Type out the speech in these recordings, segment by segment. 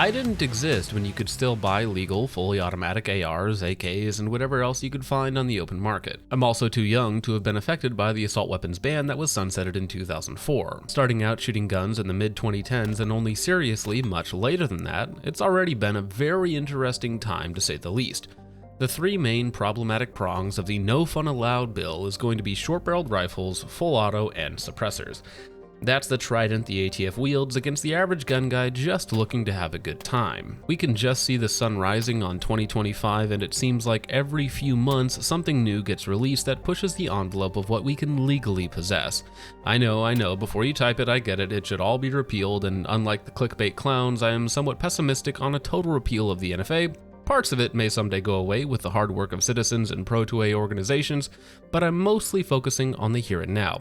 I didn't exist when you could still buy legal, fully automatic ARs, AKs, and whatever else you could find on the open market. I'm also too young to have been affected by the assault weapons ban that was sunsetted in 2004. Starting out shooting guns in the mid-2010s and only seriously much later than that, it's already been a very interesting time to say the least. The three main problematic prongs of the No Fun Allowed bill is going to be short-barreled rifles, full auto, and suppressors. That's the trident the ATF wields against the average gun guy just looking to have a good time. We can just see the sun rising on 2025, and it seems like every few months something new gets released that pushes the envelope of what we can legally possess. I know, before you type it, I get it should all be repealed, and unlike the clickbait clowns, I am somewhat pessimistic on a total repeal of the NFA. Parts of it may someday go away with the hard work of citizens and pro-2A organizations, but I'm mostly focusing on the here and now.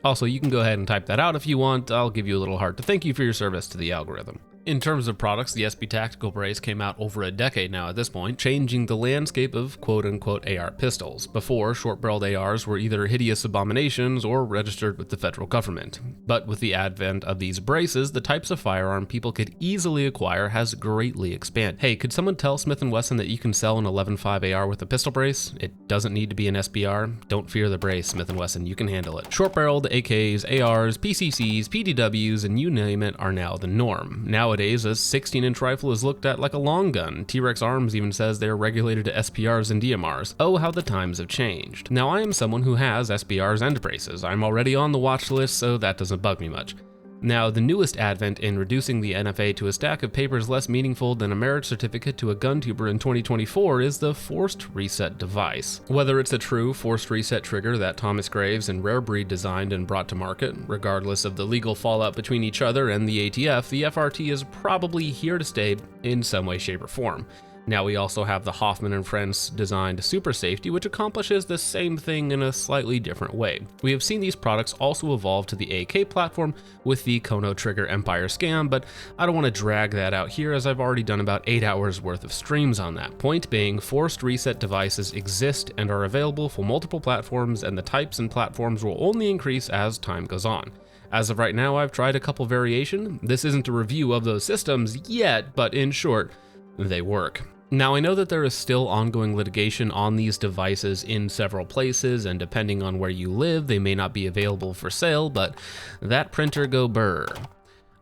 Also, you can go ahead and type that out if you want. I'll give you a little heart to thank you for your service to the algorithm. In terms of products, the SB Tactical Brace came out over a decade now at this point, changing the landscape of quote-unquote AR pistols. Before, short-barreled ARs were either hideous abominations or registered with the federal government. But with the advent of these braces, the types of firearm people could easily acquire has greatly expanded. Hey, could someone tell Smith & Wesson that you can sell an 11.5 AR with a pistol brace? It doesn't need to be an SBR. Don't fear the brace, Smith & Wesson, you can handle it. Short-barreled AKs, ARs, PCCs, PDWs, and you name it are now the norm. Nowadays, a 16-inch rifle is looked at like a long gun. T-Rex Arms even says they're regulated to SPRs and DMRs. Oh, how the times have changed. Now, I am someone who has SBRs and braces. I'm already on the watch list, so that doesn't bug me much. Now, the newest advent in reducing the NFA to a stack of papers less meaningful than a marriage certificate to a gun tuber in 2024 is the forced reset device. Whether it's a true forced reset trigger that Thomas Graves and Rare Breed designed and brought to market, regardless of the legal fallout between each other and the ATF, the FRT is probably here to stay in some way, shape, or form. Now we also have the Hoffman and Friends designed Super Safety, which accomplishes the same thing in a slightly different way. We have seen these products also evolve to the AK platform with the Kono Trigger Empire scam, but I don't want to drag that out here as I've already done about 8 hours worth of streams on that. Point being, forced reset devices exist and are available for multiple platforms, and the types and platforms will only increase as time goes on. As of right now, I've tried a couple variation. This isn't a review of those systems yet, but in short, they work. Now, I know that there is still ongoing litigation on these devices in several places, and depending on where you live, they may not be available for sale, but that printer go burr.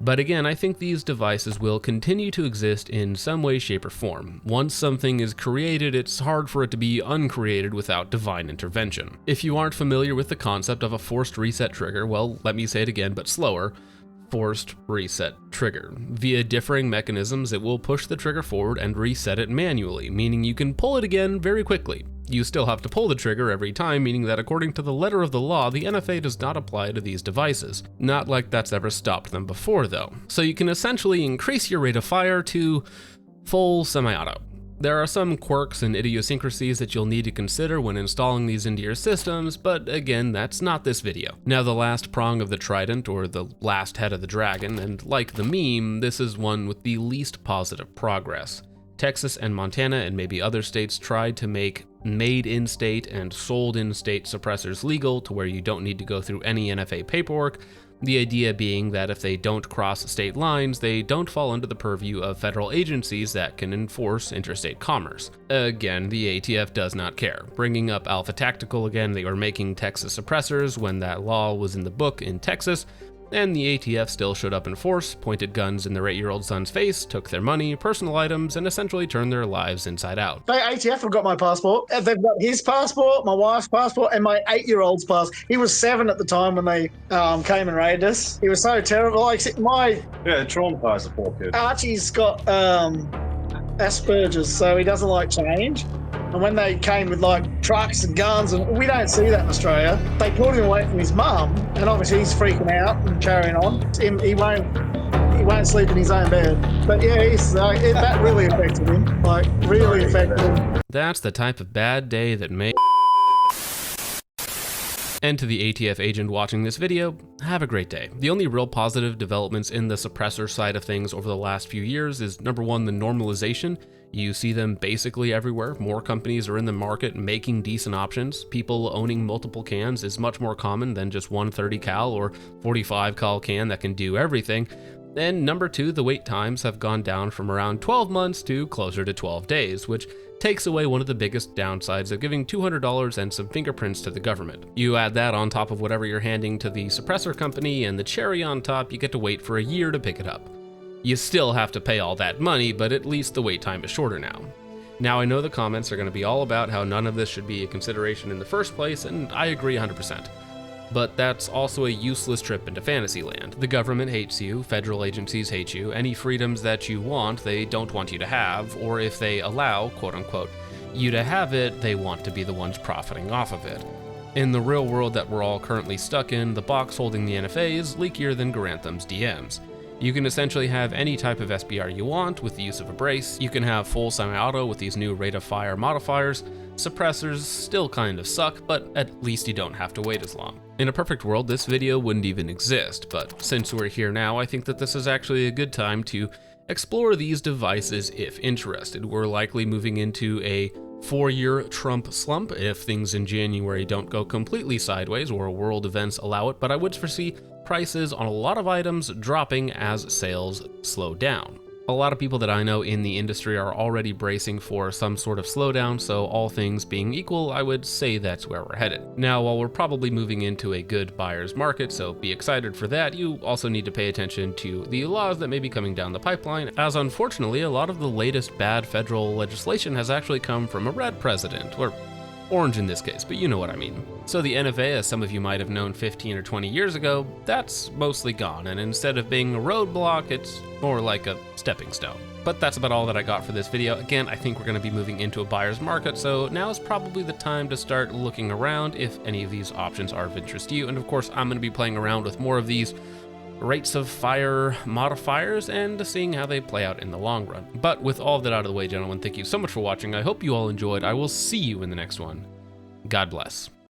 But again, I think these devices will continue to exist in some way, shape, or form. Once something is created, it's hard for it to be uncreated without divine intervention. If you aren't familiar with the concept of a forced reset trigger, well, let me say it again, but slower. Forced reset trigger. Via differing mechanisms, it will push the trigger forward and reset it manually, meaning you can pull it again very quickly. You still have to pull the trigger every time, meaning that according to the letter of the law, the NFA does not apply to these devices. Not like that's ever stopped them before, though. So you can essentially increase your rate of fire to full semi-auto. There are some quirks and idiosyncrasies that you'll need to consider when installing these into your systems, but again, that's not this video. Now, the last prong of the trident, or the last head of the dragon, and like the meme, this is one with the least positive progress. Texas and Montana and maybe other states tried to make made-in-state and sold-in-state suppressors legal to where you don't need to go through any NFA paperwork, the idea being that if they don't cross state lines, they don't fall under the purview of federal agencies that can enforce interstate commerce. Again, the ATF does not care. Bringing up Alpha Tactical again, they were making Texas suppressors when that law was in the book in Texas, and the ATF still showed up in force, pointed guns in their 8-year-old son's face, took their money, personal items, and essentially turned their lives inside out. The ATF have got my passport. They've got his passport, my wife's passport, and my 8-year-old's passport. He was 7 at the time when they came and raided us. He was so terrible. Like traumatized the poor kid. Archie's got Asperger's, so he doesn't like change. And when they came with like trucks and guns, and we don't see that in Australia, they pulled him away from his mum, and obviously he's freaking out and carrying on. He won't sleep in his own bed. But yeah, that really affected him. Like, really affected him. That's the type of bad day that may. And to the ATF agent watching this video, have a great day. The only real positive developments in the suppressor side of things over the last few years is number one, the normalization. You see them basically everywhere. More companies are in the market making decent options. People owning multiple cans is much more common than just one 30 cal or 45 cal can that can do everything. And number 2, the wait times have gone down from around 12 months to closer to 12 days, which takes away one of the biggest downsides of giving $200 and some fingerprints to the government. You add that on top of whatever you're handing to the suppressor company, and the cherry on top, you get to wait for a year to pick it up. You still have to pay all that money, but at least the wait time is shorter now. Now, I know the comments are going to be all about how none of this should be a consideration in the first place, and I agree 100%. But that's also a useless trip into Fantasyland. The government hates you, federal agencies hate you, any freedoms that you want, they don't want you to have, or if they allow, quote-unquote, you to have it, they want to be the ones profiting off of it. In the real world that we're all currently stuck in, the box holding the NFA is leakier than Garantham's DMs. You can essentially have any type of SBR you want with the use of a brace. You can have full semi-auto with these new rate of fire modifiers. Suppressors still kind of suck, but at least you don't have to wait as long. In a perfect world, this video wouldn't even exist, but since we're here now, I think that this is actually a good time to explore these devices if interested. We're likely moving into a 4-year Trump slump if things in January don't go completely sideways or world events allow it, but I would foresee prices on a lot of items dropping as sales slow down. A lot of people that I know in the industry are already bracing for some sort of slowdown, so all things being equal, I would say that's where we're headed. Now, while we're probably moving into a good buyer's market, so be excited for that, you also need to pay attention to the laws that may be coming down the pipeline, as unfortunately a lot of the latest bad federal legislation has actually come from a red president, or orange in this case, but you know what I mean. So the NFA, as some of you might have known 15 or 20 years ago, that's mostly gone, and instead of being a roadblock, it's more like a stepping stone. But that's about all that I got for this video. Again, I think we're going to be moving into a buyer's market, so now is probably the time to start looking around if any of these options are of interest to you. And of course, I'm going to be playing around with more of these rates of fire modifiers and seeing how they play out in the long run. But with all of that out of the way, gentlemen, thank you so much for watching. I hope you all enjoyed. I will see you in the next one. God bless.